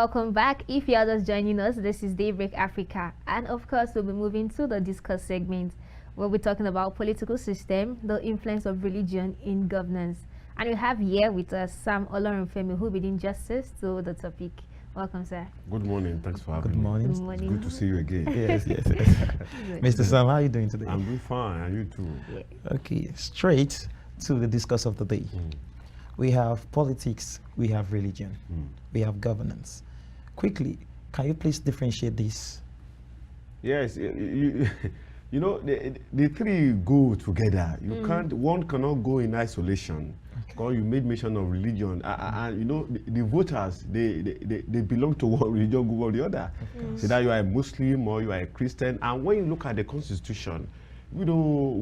welcome back. If you are just joining us, this is Daybreak Africa, and of course we'll be moving to the discuss segment where we're talking about political system, the influence of religion in governance. And we have here with us Sam Olorunfemi, who will be doing justice to the topic. Welcome, sir. Good morning. Thanks for having me. Good morning. It's good to see you again. Yes. Mr. Sam, how are you doing today? I'm doing fine, and you too. Yeah. Okay, straight to the discuss of the day. We have politics, we have religion, we have governance. Quickly, can you please differentiate this? Yes, you know, the three go together. You can't, one cannot go in isolation. Because you made mention of religion, and you know, the voters, they belong to one religion group or the other. So that you are a Muslim or you are a Christian. And when you look at the Constitution, you know,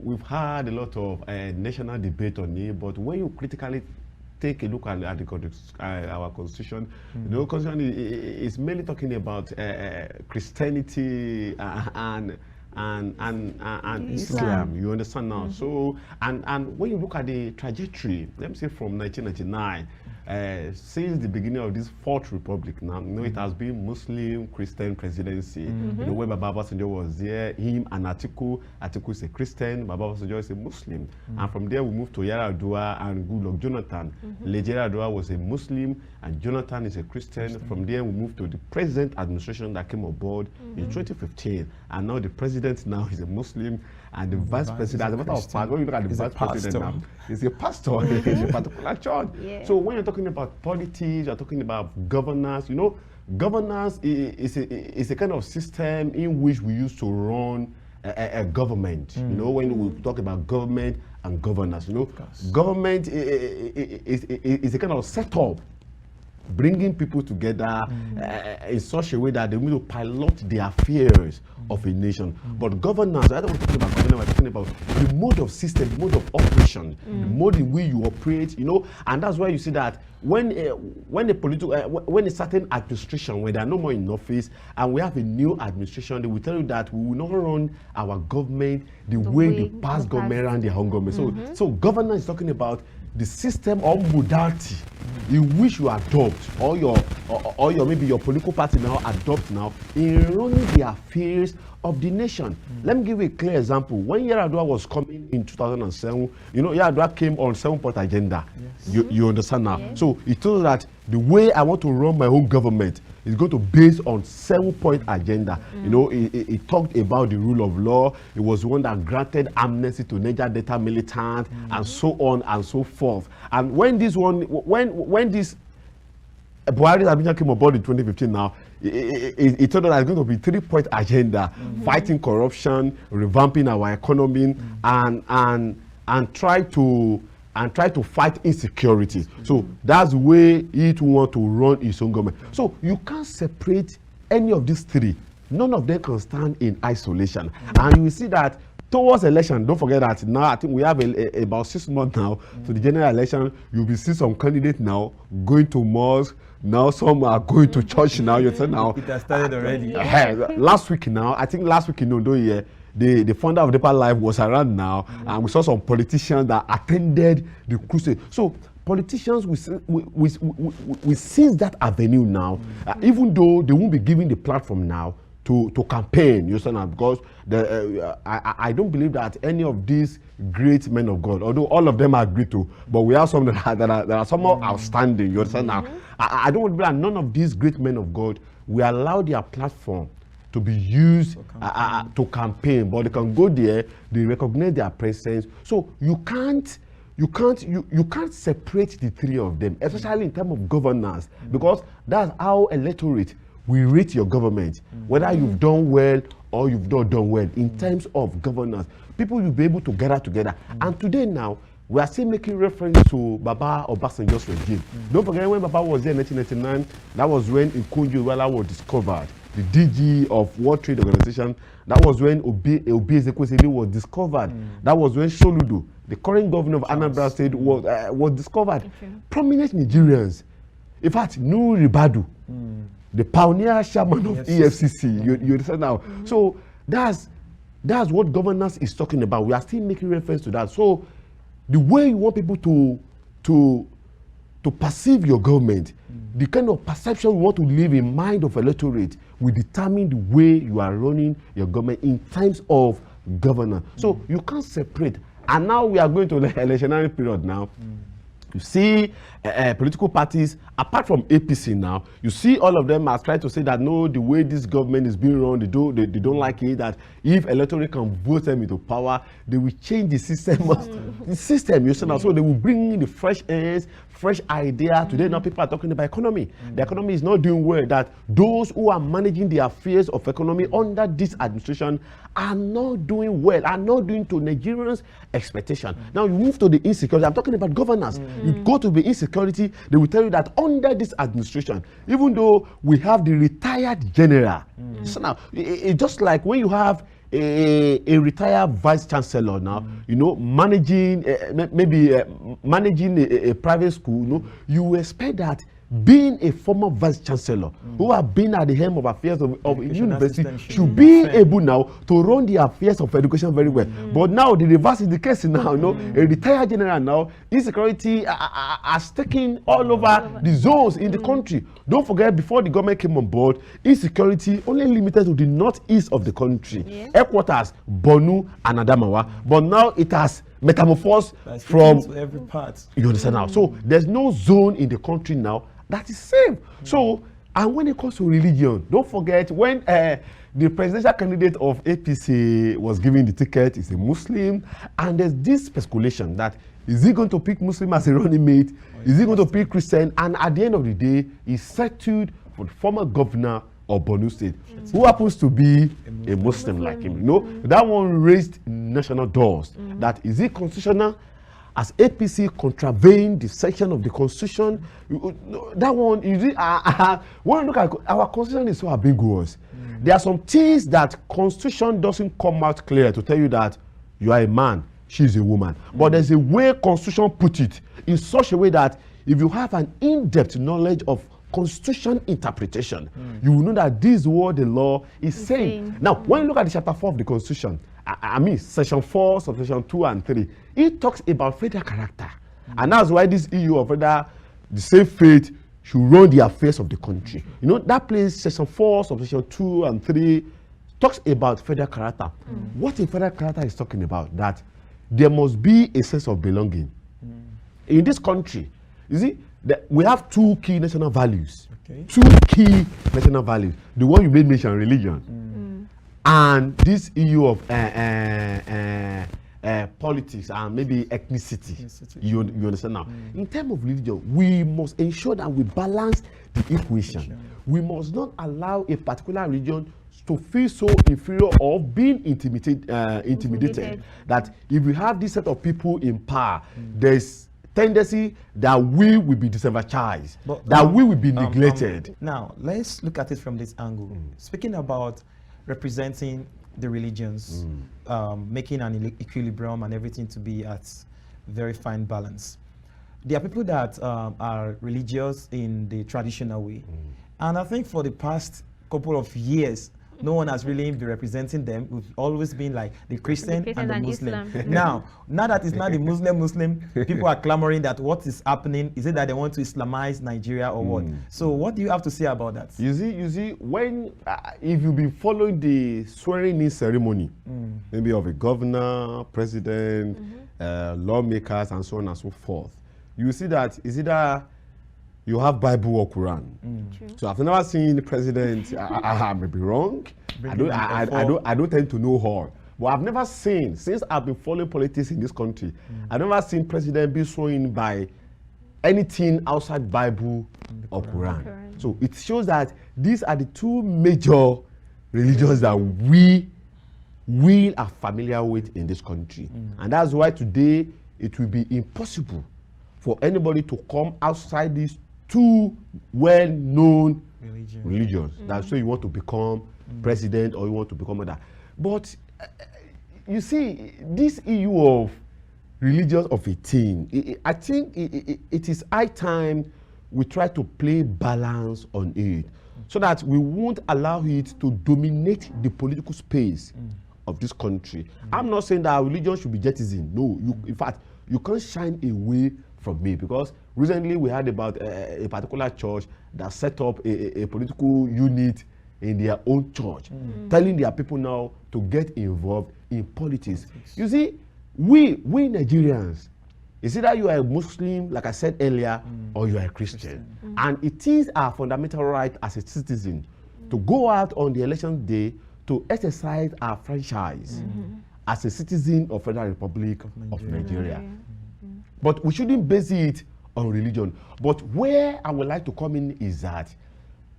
we've had a lot of national debate on it, but when you critically take a look at our Constitution, the Constitution is mainly talking about Christianity and Islam, you understand now? So, and when you look at the trajectory, let me say from 1999, since the beginning of this Fourth Republic now, you know, it has been Muslim Christian presidency. You know, when Baba Obasanjo was there, him and Atiku is a Christian, Baba Obasanjo is a Muslim. And from there we moved to Yar'Adua and Goodluck Jonathan. Yar'Adua was a Muslim and Jonathan is a Christian. From there we moved to the present administration that came aboard in 2015. And now the president now is a Muslim and the vice president, as a matter of fact, when you look at the vice president now, he's a pastor in a particular church. Yeah. So when you're talking about politics, you're talking about governance, you know, governance is a kind of system in which we used to run a government. You know, when we talk about government and governance, you know, government is a kind of setup bringing people together in such a way that they will pilot the affairs of a nation. But governance, I don't want to talk about governance, we're talking about the mode of system, the mode of operation, the mode in which you operate, you know, and that's why you see that when a certain administration, when they are no more in office and we have a new administration, they will tell you that we will not run our government the way the past government ran their own government. So governance is talking about the system or modality in which you adopt, or your maybe your political party now adopt now in running the affairs of the nation. Let me give you a clear example. When Yar'Adua was coming in 2007, you know, Yar'Adua came on 7-point agenda. You understand now? So he told that the way I want to run my own government is going to base on 7-point agenda. You know, he talked about the rule of law. It was one that granted amnesty to Niger Delta militants and so on and so forth. And when this Buhari's administration came aboard in 2015 now, he told us that it's going to be 3-point agenda, fighting corruption, revamping our economy, and try to fight insecurity. So that's the way it want to run its own government. So you can't separate any of these three. None of them can stand in isolation. And you will see that towards election, don't forget that now I think we have about 6 months now to the general election. You'll be seeing some candidates now going to mosque. Now some are going to church now. You say now. It has started already. Last week now, I think last week in Ondo here, the founder of Deeper Life was around now, and we saw some politicians that attended the crusade. So politicians, we seize that avenue now, even though they won't be given the platform now to campaign, you understand, because I don't believe that any of these great men of God, although all of them are great too, but we have some that are somehow outstanding, you understand now. I don't believe that none of these great men of God will allow their platform to be used to campaign, but they can go there, they recognize their presence. So you can't separate the three of them, especially in terms of governance, because that's how electorate will rate your government, whether you've done well or you've not done well in terms of governance. People will be able to gather together. And today now, we are still making reference to Baba Obasanjo's regime. Don't forget when Baba was there in 1999, that was when Ikunju was discovered. The DG of World Trade Organization, that was when Obi Ezekwesili was discovered. That was when Soludo, the current governor of Anambra State, was discovered. Prominent Nigerians, in fact, Nuhu Ribadu, the pioneer chairman of EFCC, you understand now? So that's what governance is talking about. We are still making reference to that. So the way you want people to perceive your government the kind of perception we want to leave in mind of electorate will determine the way you are running your government in times of governance. So you can't separate. And now we are going to the electionary period now. You see political parties, apart from APC now, you see all of them are trying to say that no, the way this government is being run, they don't like it, that if electorate can vote them into power, they will change the system. The system, you see now. So they will bring in the fresh airs, fresh idea. Today now people are talking about economy. The economy is not doing well, that those who are managing the affairs of economy under this administration are not doing well, are not doing to Nigerians' expectation. Now you move to the insecurity. I'm talking about governance. You go to the insecurity, they will tell you that under this administration, even though we have the retired general, so now it's just like when you have a retired vice chancellor now, you know, managing managing a private school, you know, you expect that being a former vice chancellor who have been at the helm of affairs of university should be able now to run the affairs of education very well. But now the reverse is the case now. You know, a retired general now, insecurity has taken all over the zones in the country. Don't forget, before the government came on board, insecurity only limited to the northeast of the country, headquarters Borno and Adamawa. But now it has metamorphosed from every part. You understand now? So there's no zone in the country now that is safe. So, and when it comes to religion, don't forget when the presidential candidate of APC was given the ticket, is a Muslim, and there's this speculation that is he going to pick Muslim as a running mate? Is he going to pick Christian? And at the end of the day, he settled for the former governor of Borno State, who happens to be a Muslim like him. You know, that one raised national doors. That is it constitutional? As APC contravened the section of the constitution, that one, you see, when you look at our constitution is so ambiguous. There are some things that constitution doesn't come out clear to tell you that you are a man, she is a woman. But there's a way constitution put it in such a way that if you have an in-depth knowledge of constitution interpretation, you will know that this is what the law is saying. Now, when you look at the chapter 4 of the constitution, I mean section 4, subsection 2 and 3, it talks about federal character. And that's why this EU of whether the same faith should run the affairs of the country. You know, that place, section 4, subsection 2 and 3, talks about federal character. What a federal character is talking about, that there must be a sense of belonging. In this country, you see, we have two key national values. Two key national values. The one you made mention, religion. And this issue of politics and maybe ethnicity. You understand now? In terms of religion, we must ensure that we balance the equation. We must not allow a particular religion to feel so inferior or being intimidated. That if we have this set of people in power, there's tendency that we will be disenfranchised, that we will be neglected. Now, let's look at it from this angle. Speaking about representing the religions, making an equilibrium and everything to be at very fine balance. There are people that are religious in the traditional way. And I think for the past couple of years, no one has really been representing them. We've always been like the Christian and the Muslim. Now that it's not the Muslim, people are clamoring that what is happening, is it that they want to Islamize Nigeria or what? So what do you have to say about that? You see, when, if you've been following the swearing-in ceremony, maybe of a governor, president, lawmakers, and so on and so forth, you see that is either you have Bible or Quran. So I've never seen the president. I may be wrong. I don't tend to know her, but I've never seen, since I've been following politics in this country, I've never seen president be sworn by anything outside Bible or Quran. So it shows that these are the two major religions that we are familiar with in this country, and that's why today it will be impossible for anybody to come outside these two well-known religions. That's why you want to become president or you want to become that. But you see, this issue of religions of a thing, I think it is high time we try to play balance on it, so that we won't allow it to dominate the political space of this country. I'm not saying that religion should be jettisoned. No, in fact, you can't shine away from me, because recently we heard about a particular church that set up a political unit in their own church, telling their people now to get involved in politics. You see, we Nigerians, it's either you are a Muslim, like I said earlier, or you are a Christian. And it is our fundamental right as a citizen to go out on the election day to exercise our franchise as a citizen of Federal Republic of Nigeria. But we shouldn't base it on religion. But where I would like to come in is that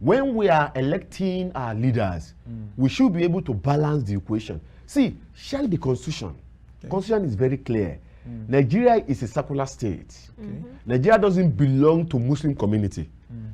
when we are electing our leaders, we should be able to balance the equation. See, check the Constitution. The Constitution is very clear. Nigeria is a secular state. Nigeria doesn't belong to Muslim community.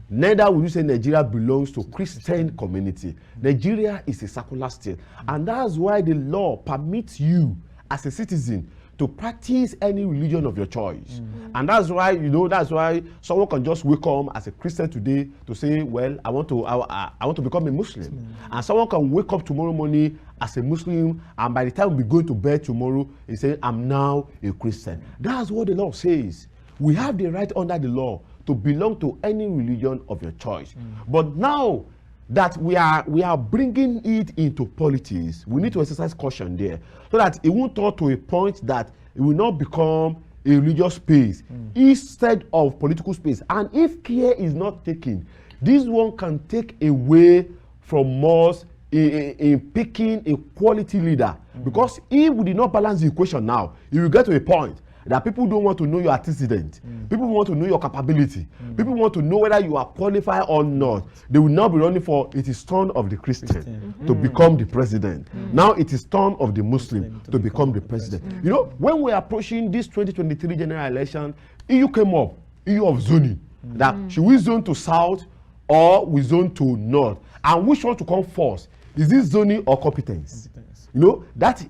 Neither would you say Nigeria belongs to Christian community. Nigeria is a secular state. And that's why the law permits you as a citizen to practice any religion of your choice. And that's why, you know, that's why someone can just wake up as a Christian today to say, well, I want to become a Muslim. And someone can wake up tomorrow morning as a Muslim, and by the time we go to bed tomorrow, he say, I'm now a Christian. That's what the law says. We have the right under the law to belong to any religion of your choice. But now that we are bringing it into politics, we need to exercise caution there, so that it won't turn to a point that it will not become a religious space instead of political space. And if care is not taken, this one can take away from us in picking a quality leader. Because if we did not balance the equation now, you will get to a point that people don't want to know your antecedent. People want to know your capability. People want to know whether you are qualified or not. They will now be running for, it is turn of the Christian to become the president. Now it is turn of the Muslim to become the president. You know, when we are approaching this 2023 general election, EU came up, EU of zoning, that should we zone to south or we zone to north? And which one to come first? Is this zoning or competence? You know, that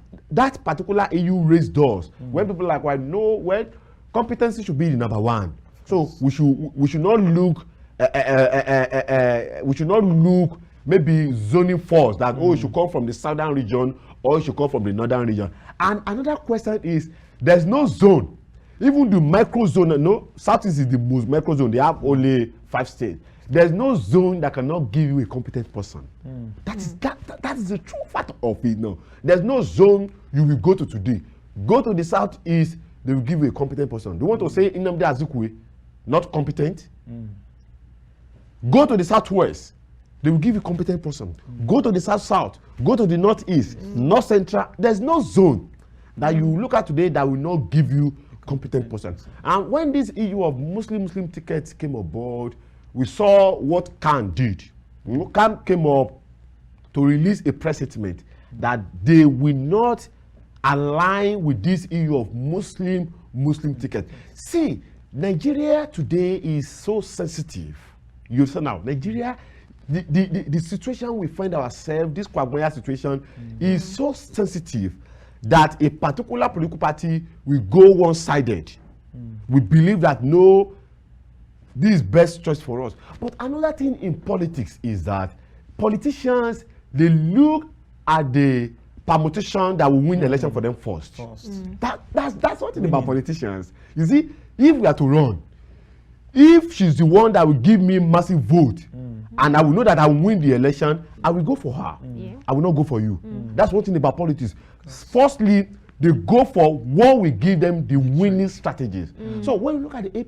particular EU raised doors when people like, well, no, well, competency should be the number one. So we should not look maybe zoning first, that oh, it should come from the southern region or it should come from the northern region. And another question is, there's no zone. Even the micro zone, no, Southeast is the most micro zone. They have only 5 states. There's no zone that cannot give you a competent person. That is the true fact of it now. There's no zone you will go to today. Go to the southeast, they will give you a competent person. They want to say Nnamdi Azikiwe, not competent. Go to the southwest, they will give you a competent person. Go to the south, go to the northeast, north central. There's no zone that you look at today that will not give you a competent person. And when this issue of Muslim tickets came aboard, we saw what Khan did. Khan came up to release a press statement that they will not align with this issue of Muslim ticket. See, Nigeria today is so sensitive. You see now, Nigeria, the situation we find ourselves, this Kwagboya situation, is so sensitive that a particular political party will go one-sided. We believe that no, this is best choice for us. But another thing in politics is that politicians, they look at the permutation that will win the election for them first. That's one thing about politicians. You see, if we are to run, if she's the one that will give me massive vote, and I will know that I will win the election, I will go for her. I will not go for you. That's one thing about politics. Firstly, they go for what will give them the winning strategies. So when you look at the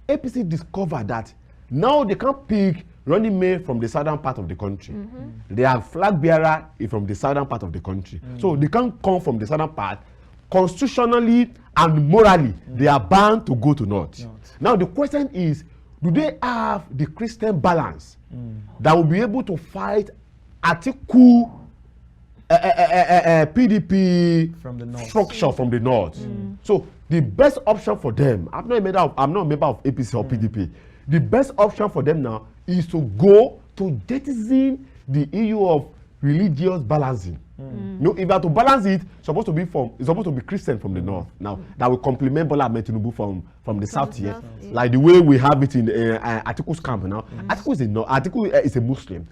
APC discovered that now they can't pick running mate from the southern part of the country. They are flag bearer from the southern part of the country. So they can't come from the southern part. Constitutionally and morally, they are bound to go to north. Now the question is, do they have the Christian balance that will be able to fight Atiku PDP from the north. Structure from the north? So the best option for them, I'm not a member of APC or PDP. The best option for them now is to go to jettison the issue of religious balancing. You know, if you are to balance it, it's supposed to be Christian from the north. Now that will complement Bola Ahmed Tinubu from the south here, like the way we have it in Atiku's camp now. Atiku is a Muslim.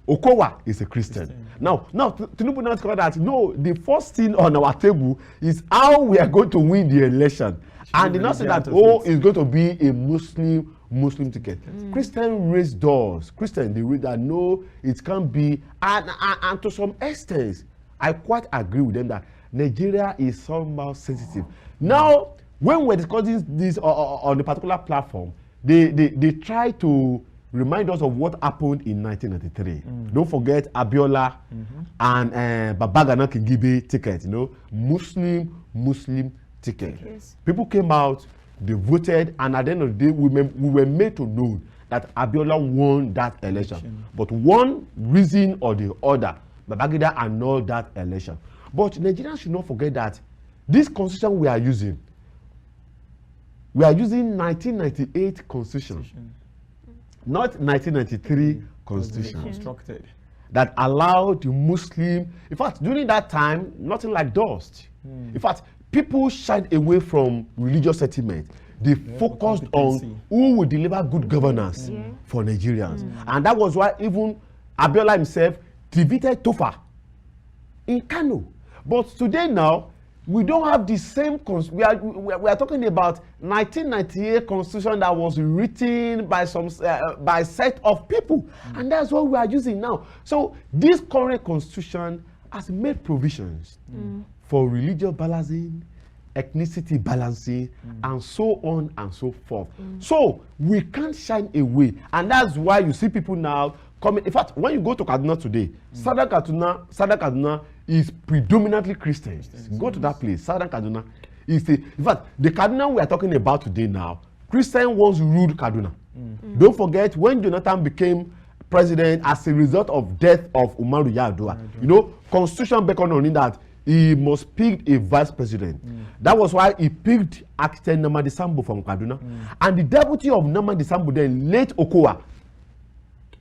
Okowa is a Christian. Now, Tinubu now discovered that no, the first thing on our table is how we are going to win the election. And they now say that, oh, it's going to be a Muslim ticket. Christian raised doors. Christian, they read that no, it can't be. And to some extent, I quite agree with them that Nigeria is somehow sensitive. Now, when we're discussing this on a particular platform, they try to remind us of what happened in 1993. Don't forget Abiola and Babagana Kingibe ticket, Muslim ticket. Yes. People came out, they voted, and at the end of the day, we were made to know that Abiola won that election. But one reason or the other, Babangida annulled that election. But Nigerians should not forget that this constitution we are using 1998 constitution. Not 1993 constitution. Constructed. That allowed the Muslim, in fact, during that time, nothing like dust. In fact, people shied away from religious settlement. They focused on who will deliver good governance for Nigerians. And that was why even Abiola himself defeated Tofa in Kano. But today now, we don't have the same, we are talking about 1998 constitution that was written by by a set of people. And that's what we are using now. So this current constitution has made provisions for religious balancing, ethnicity balancing, and so on and so forth. So we can't shine away. And that's why you see people now coming. In fact, when you go to Kaduna today, Southern Kaduna is predominantly Christians. Go to that place, Southern Kaduna. In fact, the Kaduna we are talking about today now, Christian once ruled Kaduna. Don't forget, when Jonathan became president as a result of death of Umaru Yar'Adua, Constitution beckoned on him that he must pick a vice president. That was why he picked Architect Nnamdi Sambo from Kaduna. And the deputy of Nnamdi Sambo then, late Okowa,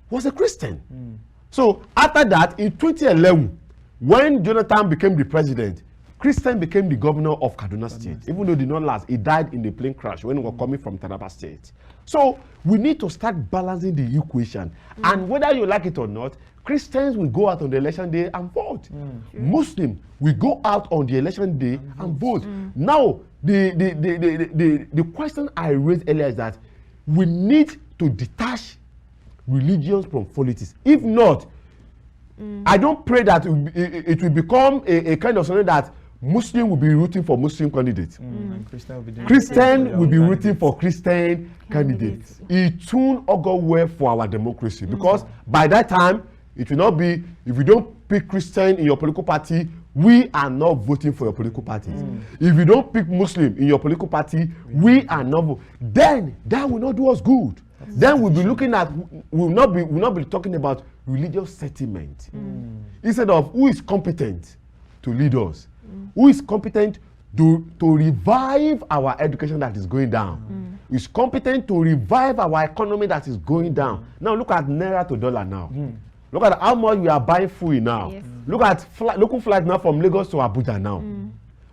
was a Christian. So after that, in 2011, when Jonathan became the president, Christian became the governor of Kaduna State. Even though it did not last, he died in a plane crash when he was coming from Taraba State. So we need to start balancing the equation. And whether you like it or not, Christians will go out on the election day and vote. Muslims will go out on the election day and vote. Now, the question I raised earlier is that we need to detach religions from politics. If not, I don't pray that it will become a kind of something that Muslim will be rooting for Muslim candidates. Christian will be rooting for Christian candidates. It won't augur well for our democracy, because by that time, it will not be, if you don't pick Christian in your political party, we are not voting for your political parties. If you don't pick Muslim in your political party, we are not. Then that will not do us good. Then we'll be looking at, we'll not be talking about religious settlement. Instead of who is competent to lead us, who is competent to revive our education that is going down, who is competent to revive our economy that is going down. Now look at Naira to dollar now. Look at how much we are buying food now. Yes. Look at local flights now from Lagos to Abuja now.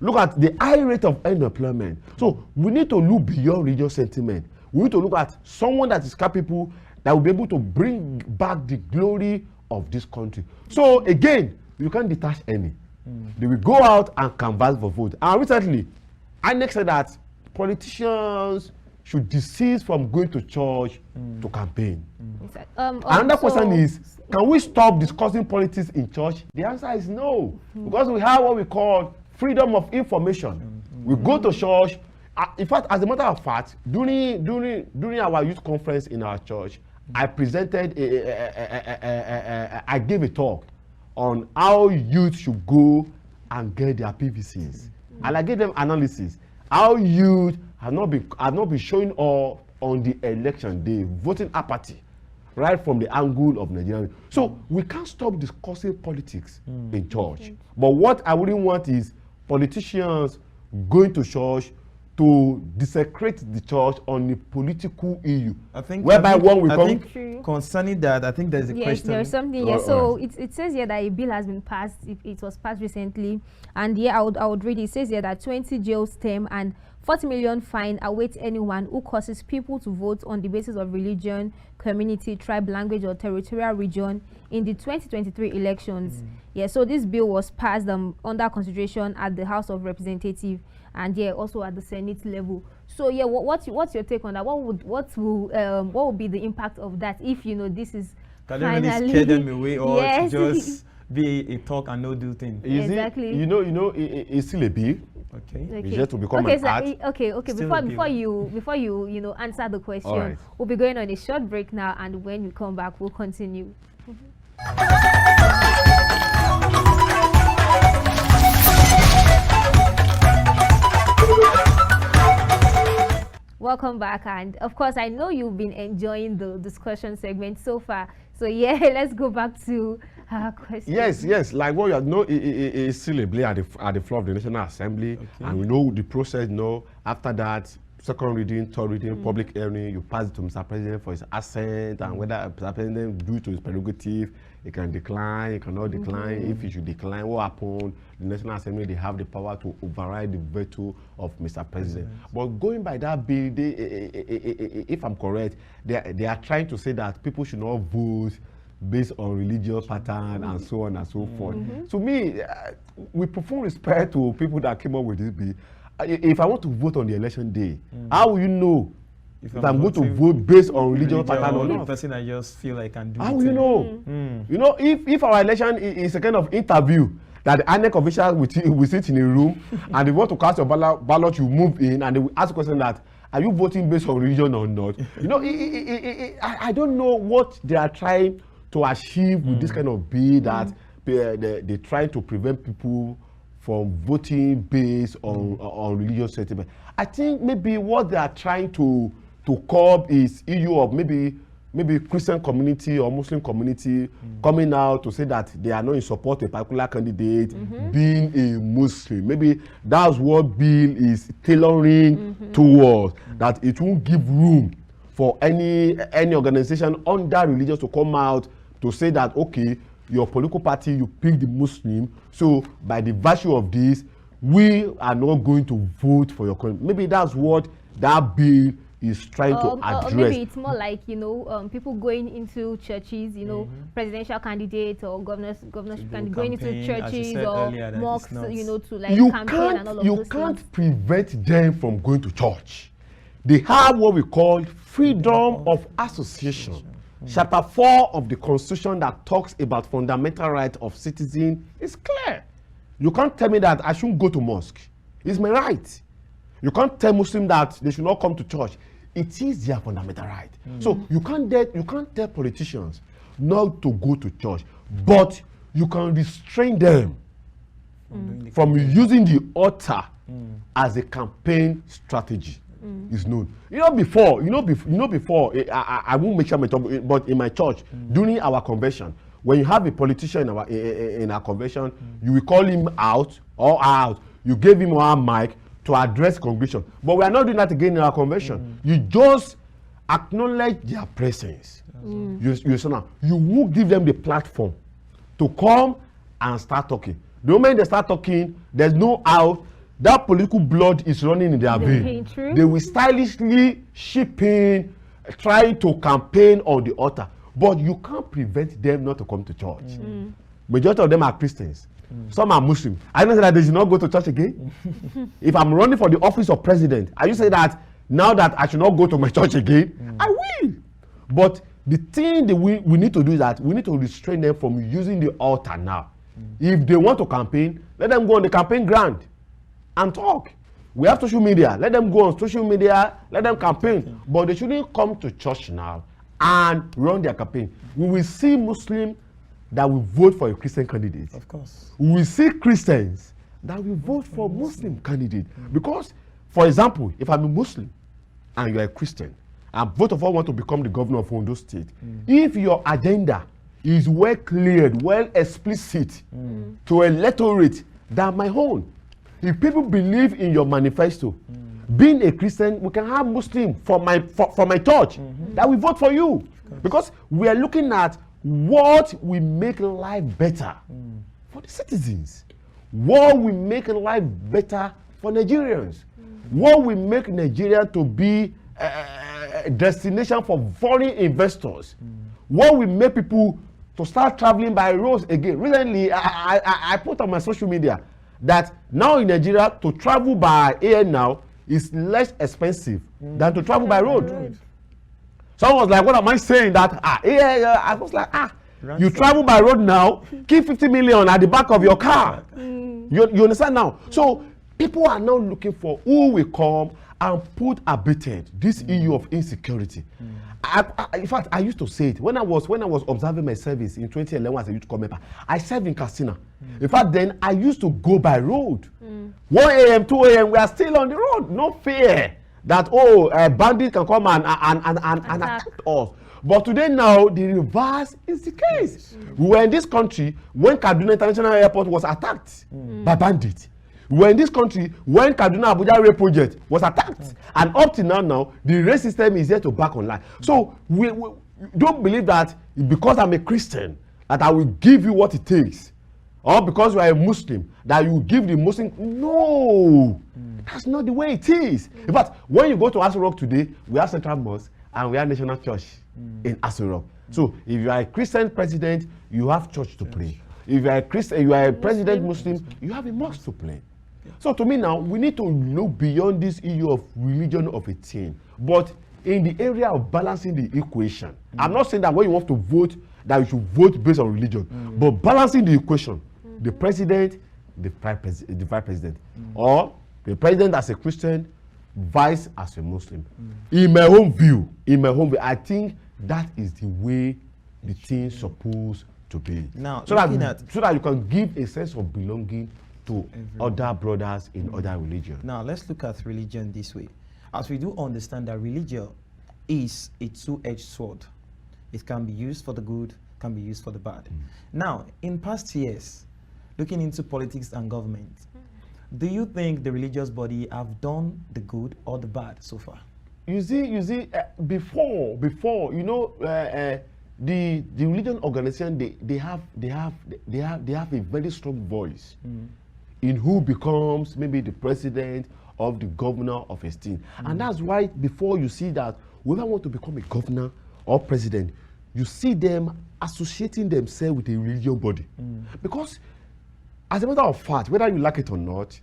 Look at the high rate of unemployment. So we need to look beyond religious sentiment. We need to look at someone that is capable, that will be able to bring back the glory of this country. So again, you can't detach any. They will go out and canvass for vote. And recently, INEC said that politicians should desist from going to church to campaign. Another question is, can we stop discussing politics in church? The answer is no, because we have what we call freedom of information. We go to church. In fact, as a matter of fact, during our youth conference in our church, I presented, I gave a talk on how youth should go and get their PVCs. And I gave them analysis. How youth have not been showing up on the election day, voting apathy, right from the angle of Nigeria. So we can't stop discussing politics in church. But what I wouldn't want is politicians going to church to desecrate the church on the political issue. I think whereby one will come. Concerning that, I think there's a question. There's something. Yeah. So it says here that a bill has been passed. It was passed recently, and I would read. It says here that 20 jail term and 40 million fine awaits anyone who causes people to vote on the basis of religion, community, tribe, language, or territorial region in the 2023 elections. Yeah. So this bill was passed under consideration at the House of Representatives, and also at the Senate level. So what's your take on that? What will be the impact of that if this is can finally really scare them away, or yes. just be a talk and no do thing? Exactly. It's still a bill. Okay. It's just to become an art. Okay. Before you answer the question, we'll be going on a short break now, and when we come back, we'll continue. Welcome back, and of course I know you've been enjoying the discussion segment so far, so let's go back to our question. Yes, like what you know, it's still a bill at the floor of the National Assembly, and we know the process. After that, second reading, third reading, public hearing, you pass it to Mr. President for his assent, and whether Mr. President, due to his prerogative, he can decline, he cannot decline. If he should decline, what happened? The National Assembly, they have the power to override the veto of Mr. President. But going by that bill, if I'm correct, they are trying to say that people should not vote based on religious pattern and so on and so forth. To me, with profound respect to people that came up with this bill, if I want to vote on the election day, how will you know if I'm going to vote based on religious pattern or not? The person I just feel I can do. How will you know? You know, if our election is a kind of interview that the INEC officials will sit in a room and they want to cast your ballot, you move in and they will ask a question that, are you voting based on religion or not? You know, I don't know what they are trying to achieve with this kind of bill that they try to prevent people from voting based on religious sentiment. I think maybe what they are trying to curb is issue of maybe Christian community or Muslim community coming out to say that they are not in support of a particular candidate being a Muslim. Maybe that's what bill is tailoring towards, that it won't give room for any organization under religious to come out to say that, okay, your political party, you pick the Muslim, so by the virtue of this, we are not going to vote for your country. Maybe that's what that bill is trying to address. Or maybe it's more like, people going into churches, presidential candidates or governorship candidates going into churches or mosques, to like campaign and all of those things. You can't prevent them from going to church. They have what we call freedom of association. Chapter 4 of the Constitution that talks about fundamental rights of citizens is clear. You can't tell me that I shouldn't go to mosque. It's my right. You can't tell Muslims that they should not come to church. It is their fundamental right. So you can't tell politicians not to go to church, but you can restrain them from using the altar as a campaign strategy. Is known. Before, I won't make sure my talk, but in my church, during our convention, when you have a politician in our convention, you will call him out, you gave him one mic to address congregation. But we are not doing that again in our convention. You just acknowledge their presence. You will give them the platform to come and start talking. The moment they start talking, there's no out. That political blood is running in their vein. They will stylishly ship in, try to campaign on the altar. But you can't prevent them not to come to church. Majority of them are Christians. Some are Muslim. I don't say that they should not go to church again. If I'm running for the office of president, are you saying that now that I should not go to my church again? I will. But the thing that we need to do is that we need to restrain them from using the altar now. If they want to campaign, let them go on the campaign ground and talk. We have social media. Let them go on social media. Let them campaign. But they shouldn't come to church now and run their campaign. We will see Muslims that will vote for a Christian candidate. Of course. We will see Christians that will vote for Muslim candidate. Because, for example, if I'm a Muslim and you're a Christian, and both of us want to become the governor of Ondo State, if your agenda is well cleared, well explicit to electorate than my own, if people believe in your manifesto, Being a Christian, we can have Muslim from my church that will vote for you, because we are looking at what will make life better for the citizens, what will make life better for Nigerians, what will make Nigeria to be a destination for foreign investors, what will make people to start traveling by roads again. Recently, I put on my social media that now in Nigeria, to travel by air now is less expensive than to travel by road. Someone was like, what am I saying? That I was like, you travel by road now, keep 50 million at the back of your car. You understand now? So people are now looking for who will come and put abated this issue of insecurity. In fact, I used to say it when I was observing my service in 2011 as a youth corps member. I served in Katsina. In fact, then I used to go by road. 1 a.m., 2 a.m., we are still on the road. No fear that bandits can come and attack us. But today now, the reverse is the case. We were in this country when Kaduna International Airport was attacked by bandits. We were in this country when Kaduna Abuja Rail Project was attacked. And up to now, the rail system is here to back online. So we don't believe that because I'm a Christian, that I will give you what it takes. Or because you are a Muslim, that you give the Muslim. No, that's not the way it is. In fact, when you go to Aso Rock today, we have Central Mosque and we have National Church in Aso Rock. So if you are a Christian president, you have church to pray. If you are a Christian, you are a president Muslim, you have a mosque to pray. So to me now, we need to look beyond this issue of religion of a thing, but in the area of balancing the equation. I'm not saying that when you want to vote, that you should vote based on religion, but balancing the equation, the president, the vice president, or the president as a Christian, vice as a Muslim. In my own view, I think that is the way the thing's supposed to be. Now, so that you can give a sense of belonging to other brothers in other religions. Now, let's look at religion this way. As we do understand that religion is a two-edged sword. It can be used for the good, can be used for the bad. Now, in past years, looking into politics and government, do you think the religious body have done the good or the bad so far? You see, before, you know, the religion organization, they have a very strong voice in who becomes maybe the president of the governor of a state. And that's why before you see that whoever want to become a governor or president, you see them associating themselves with a religious body. Because as a matter of fact, whether you like it or not,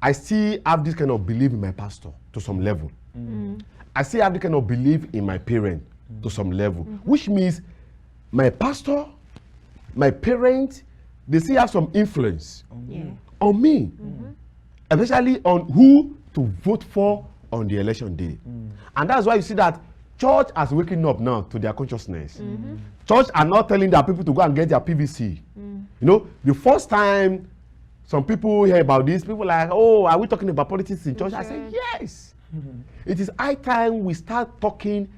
I still have this kind of belief in my pastor to some level. I still have this kind of belief in my parent to some level, which means my pastor, my parent, they still have some influence on me, especially on who to vote for on the election day. And that's why you see that church is waking up now to their consciousness. Church are not telling their people to go and get their PVC. You know, the first time some people hear about this, people are like, oh, are we talking about politics in church? I say, yes. It is high time we start talking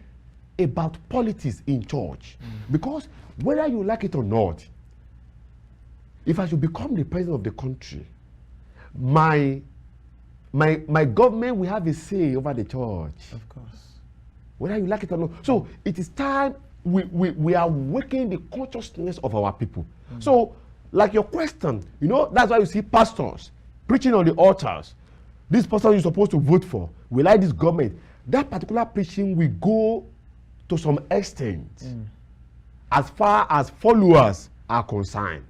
about politics in church. Because whether you like it or not, if I should become the president of the country, my government will have a say over the church. Of course. Whether you like it or not. So it is time we are waking the consciousness of our people. So, like your question, you know, that's why you see pastors preaching on the altars. This person you're supposed to vote for, we like this government. That particular preaching will go to some extent as far as followers are concerned.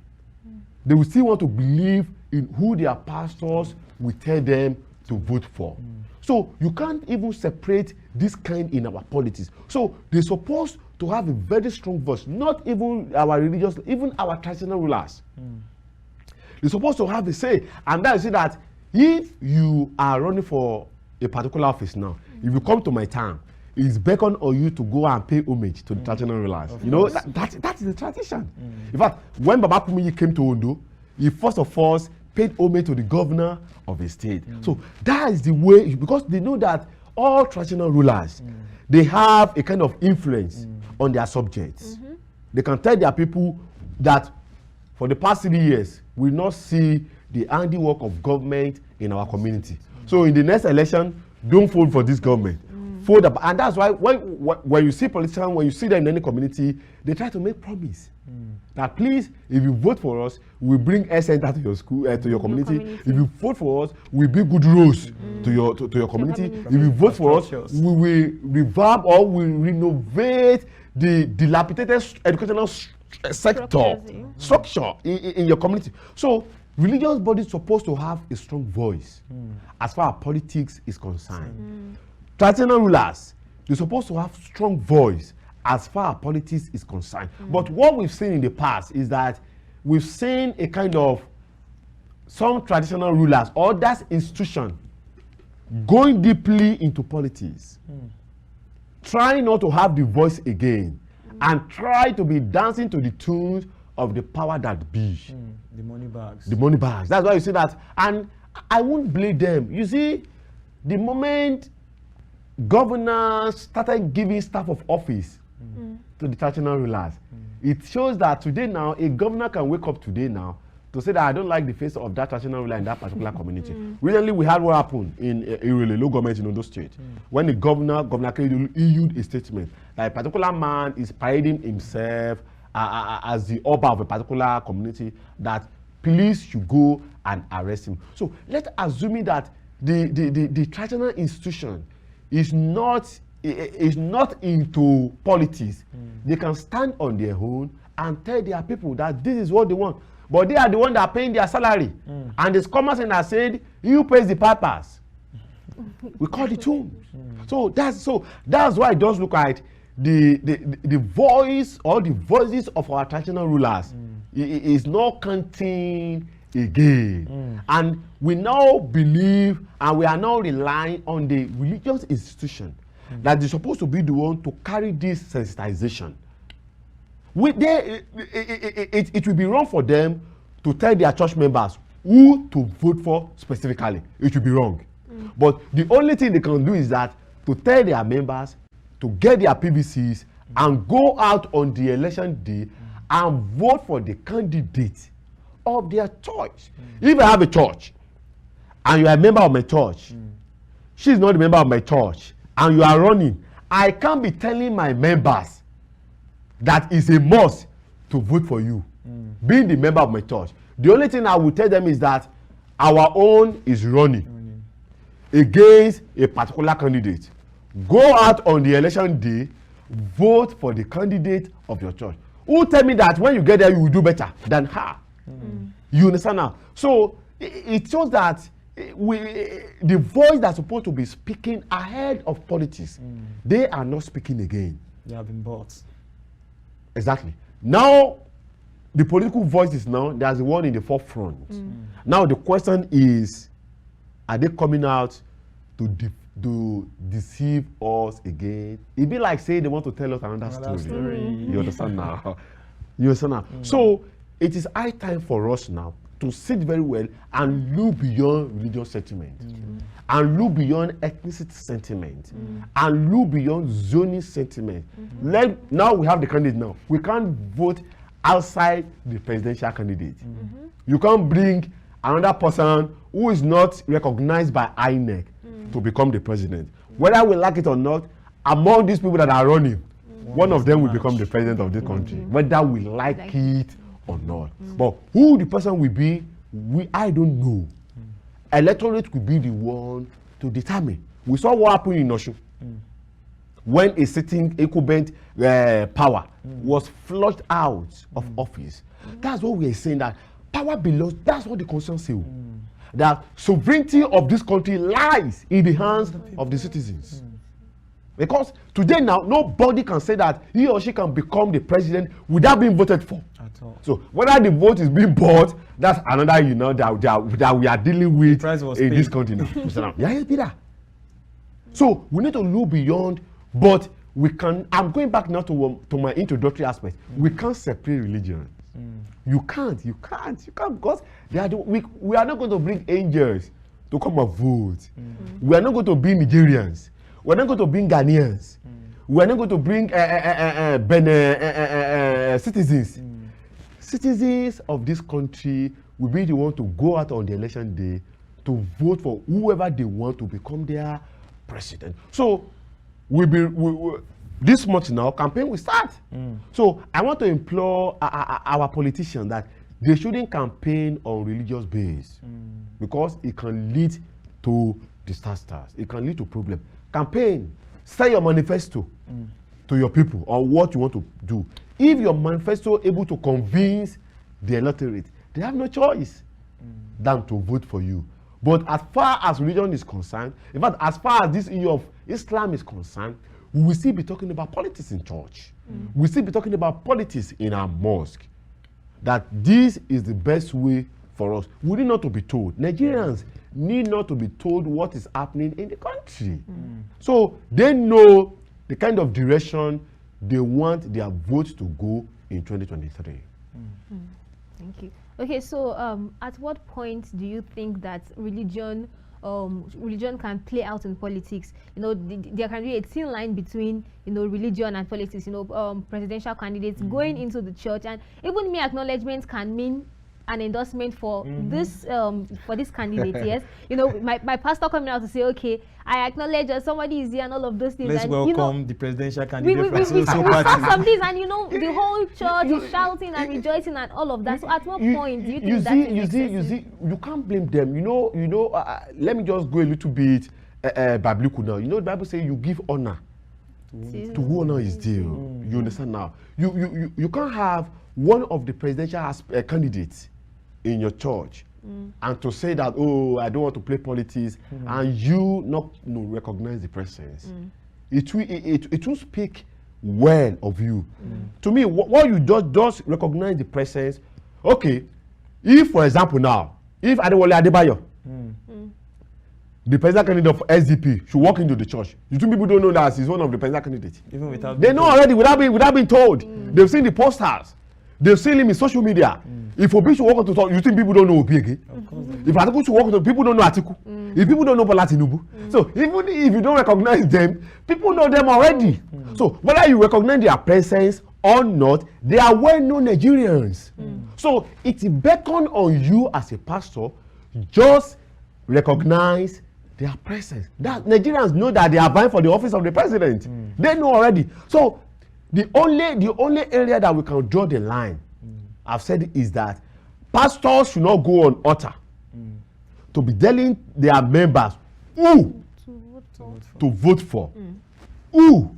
They will still want to believe in who their pastors will tell them to vote for. So you can't even separate this kind in our politics. So they're supposed to have a very strong voice, not even our religious, even our traditional rulers. They're supposed to have a say. And that you see that if you are running for a particular office now, if you come to my town, it's beckon on you to go and pay homage to the traditional rulers. You know, that is the tradition. In fact, when Baba Kumiyi came to Ondo, he first of all paid homage to the governor of the state. So that is the way, because they know that all traditional rulers, they have a kind of influence on their subjects. They can tell their people that for the past 3 years, we will not see the handiwork of government in our community. So in the next election, don't vote for this government. Vote up. And that's why when you see politicians, when you see them in any community, they try to make promise. That please, if you vote for us, we bring a center to your school, to your community. If you vote for us, we build good roads to your community. If you vote for us, we will revamp or we renovate the dilapidated educational structure in your community. So religious bodies supposed to have a strong voice as far as politics is concerned. Traditional rulers, they're supposed to have strong voice as far as politics is concerned. But what we've seen in the past is that we've seen a kind of some traditional rulers or that institution going deeply into politics, trying not to have the voice again, and try to be dancing to the tunes of the power that be. The money bags. The money bags. That's why you see that. And I won't blame them. You see, the moment governors started giving staff of office to the traditional rulers, it shows that today now, a governor can wake up today now to say that I don't like the face of that traditional ruler in that particular community. Recently, we had what happened in Irele, local government in Ondo State, when the Governor Kennedy issued a statement that a particular man is parading himself as the Oba of a particular community, that police should go and arrest him. So let's assume that the traditional institution is not into politics. They can stand on their own and tell their people that this is what they want. But they are the one that are paying their salary. And the commerce that said, you pays the purpose. We call it tombs. So that's why it does look like the voice or the voices of our traditional rulers is not counting again. And we now believe and we are now relying on the religious institution that is supposed to be the one to carry this sensitization. It will be wrong for them to tell their church members who to vote for specifically. It will be wrong. But the only thing they can do is that to tell their members to get their PVCs and go out on the election day and vote for the candidate of their choice. If I have a church and you are a member of my church, she's not a member of my church, and you are running, I can't be telling my members that it's a must to vote for you, being the member of my church. The only thing I will tell them is that our own is running against a particular candidate. Go out on the election day, vote for the candidate of your church. Who tell me that when you get there you will do better than her? You understand now? So it shows that the voice that's supposed to be speaking ahead of politics, they are not speaking again. They have been bought. Exactly. Now, the political voices now, there's the one in the forefront. Now the question is, are they coming out to deceive us again? It'd be like saying they want to tell us another story. You understand now? You understand now? So it is high time for us now to sit very well and look beyond religious sentiment, and look beyond ethnicity sentiment, and look beyond zoning sentiment. Now we have the candidate now. We can't vote outside the presidential candidate. You can't bring another person who is not recognized by INEC to become the president. Whether we like it or not, among these people that are running, one of them will become the president of this country, whether we like it or not. But who the person will be, I don't know. Electorate could be the one to determine. We saw what happened in Osun when a sitting incumbent power was flushed out of office. That's what we are saying, that power belongs, that's what the constitution says. That sovereignty of this country lies in the hands of the citizens. Because today now, nobody can say that he or she can become the president without being voted for. At all. So whether the vote is being bought, that's another, that we are dealing with in this country now. Yeah. So we need to look beyond, but we can, I'm going back now to my introductory aspect. We can't separate religion. You can't, because we are not going to bring angels to come and vote. We are not going to bring Nigerians. We are not going to bring Ghanaians. We are not going to bring citizens. Citizens of this country will be the one to go out on the election day to vote for whoever they want to become their president. So this month now, campaign will start. So I want to implore our politicians that they shouldn't campaign on religious base because it can lead to disasters. It can lead to problems. Campaign, say your manifesto to your people on what you want to do. If your manifesto is able to convince the electorate, they have no choice than to vote for you. But as far as religion is concerned, in fact, as far as this issue of Islam is concerned, we will still be talking about politics in church. We will still be talking about politics in our mosque. That this is the best way for us. We need not to be told. Nigerians need not to be told what is happening in the country. So they know the kind of direction they want their votes to go in 2023. Thank you. Okay, so at what point do you think that religion can play out in politics? You know, there can be a thin line between, you know, religion and politics. You know, presidential candidates going into the church, and even mere acknowledgement can mean an endorsement for this candidate. Yes, you know, my pastor coming out to say, okay, I acknowledge that somebody is here and all of those things. Let's and, welcome, you know, the presidential candidate from we so saw some things, and you know, the whole church is shouting and rejoicing and all of that. So at what point do you think that is excessive? You can't blame them. You know. Let me just go a little bit biblical now. You know, the Bible says you give honor to who honor is due. You understand now? You can't have one of the presidential candidates in your church and to say that, oh, I don't want to play politics, and you not recognize the presence. It will speak well of you. To me, what you just recognize the presence. Okay, if for example now, if Adewale Adebayo, the presidential candidate of SDP, should walk into the church, you think people don't know that he's one of the presidential candidates? Even without they know already without being told. They've seen the posters. They've seen him in social media. If Obi should walk into talk, you think people don't know Obi again? If Atiku should walk into, people don't know Atiku. If people don't know Bola Tinubu. So even if you don't recognize them, people know them already. So whether you recognize their presence or not, they are well-known Nigerians. So it beckons on you as a pastor, just recognize their presence. That Nigerians know that they are vying for the office of the president. They know already. So the only area that we can draw the line, I've said, is that pastors should not go on altar to be telling their members who to vote for, who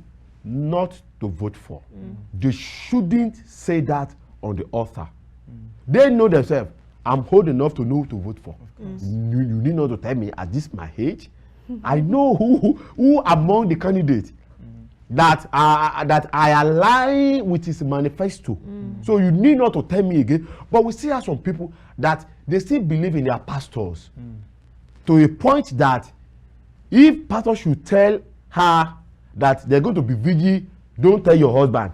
not to vote for. They shouldn't say that on the altar. They know themselves. I'm old enough to know who to vote for. You need not to tell me at this my age. I know who among the candidates that I align with his manifesto. So you need not to tell me again. But we still have some people that they still believe in their pastors to a point that if pastor should tell her that they're going to be vigil, don't tell your husband,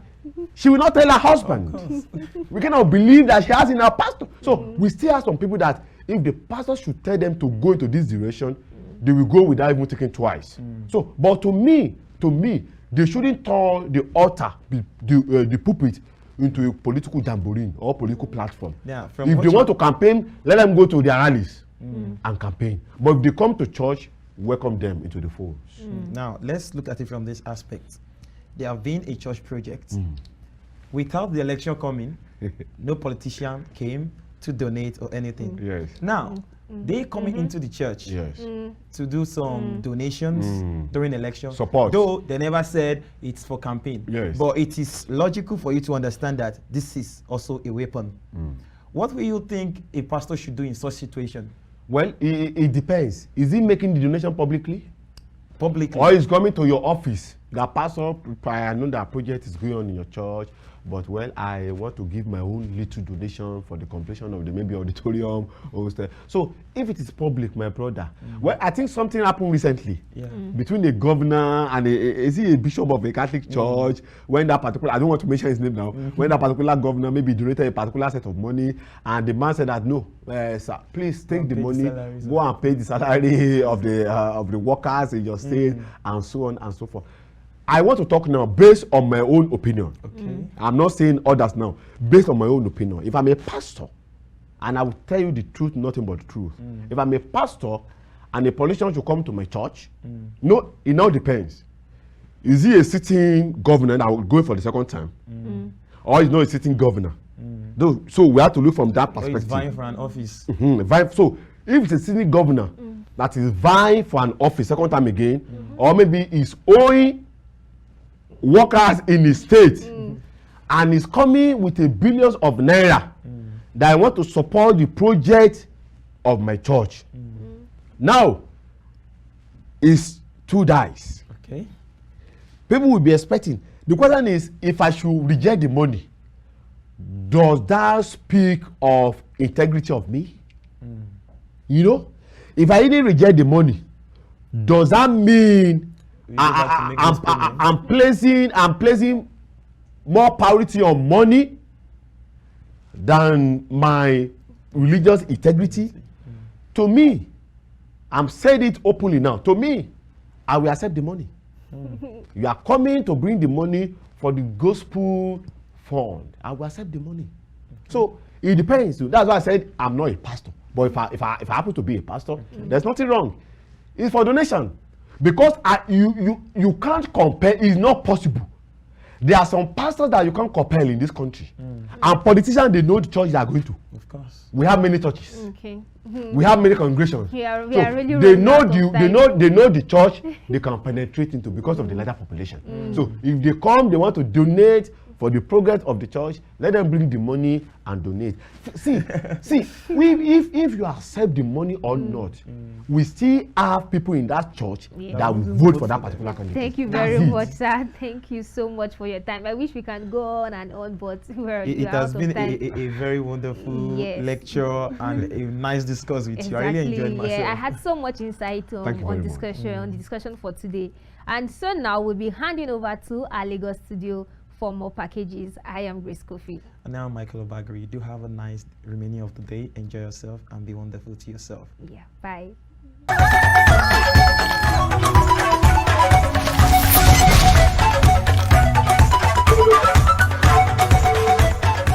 she will not tell her husband. We cannot believe that she has in her pastor. So we still have some people that if the pastor should tell them to go into this direction, they will go without even thinking twice. So, but to me, they shouldn't turn the altar, the pulpit, into a political jamboree or political platform. Yeah, if they want to campaign, let them go to their rallies and campaign. But if they come to church, welcome them into the fold. Now, let's look at it from this aspect. There have been a church project. Without the election coming, no politician came to donate or anything. Yes. Now, they coming into the church to do some donations during election. Support. Though they never said it's for campaign. Yes. But it is logical for you to understand that this is also a weapon. What will you think a pastor should do in such situation? Well, it depends. Is he making the donation publicly? Publicly. Or is coming to your office? The pastor, I know that project is going on in your church, but well, I want to give my own little donation for the completion of the maybe auditorium or stuff. So if it is public, my brother, well, I think something happened recently between the governor and is he a bishop of a Catholic church? When that particular, I don't want to mention his name now, when that particular governor maybe donated a particular set of money, and the man said that no, sir, please take the money, go and pay the salary of the workers in your state, and so on and so forth. I want to talk now based on my own opinion. I'm not saying others now. Based on my own opinion. If I'm a pastor and I will tell you the truth, nothing but the truth. If I'm a pastor and a politician should come to my church, no, it now depends. Is he a sitting governor? I will go for the second time. Or is not a sitting governor? So we have to look from that perspective. He's vying for an office. So if it's a sitting governor that is vying for an office second time again, or maybe he's owing workers in his state and is coming with a billions of naira that I want to support the project of my church. Now, it's two dice. Okay. People will be expecting. The question is, if I should reject the money, does that speak of integrity of me? You know, if I didn't reject the money, does that mean I'm placing more priority on money than my religious integrity? To me, I'm saying it openly now. To me, I will accept the money. You are coming to bring the money for the gospel fund. I will accept the money. So it depends. That's why I said I'm not a pastor. But if I happen to be a pastor, there's nothing wrong. It's for donation. Because you can't compare. It's not possible. There are some pastors that you can't compare in this country. And politicians, they know the church they are going to. Of course. We have many churches. Okay. We have many congregations. We are So really they know the church they can penetrate into because of the larger population. So if they come, they want to donate for the progress of the church, let them bring the money and donate. See, if you accept the money or not, we still have people in that church that will vote for that particular candidate. Thank you very much, sir. Thank you so much for your time. I wish we can go on and on, but it has been a very wonderful lecture and a nice discourse with you. I really enjoyed myself. Yeah, I had so much insight on the discussion for today. And so now we'll be handing over to our Lagos studio for more packages. I am Grace Cofie. And now Michael Obagiri. Do have a nice remaining of the day. Enjoy yourself and be wonderful to yourself. Yeah, bye.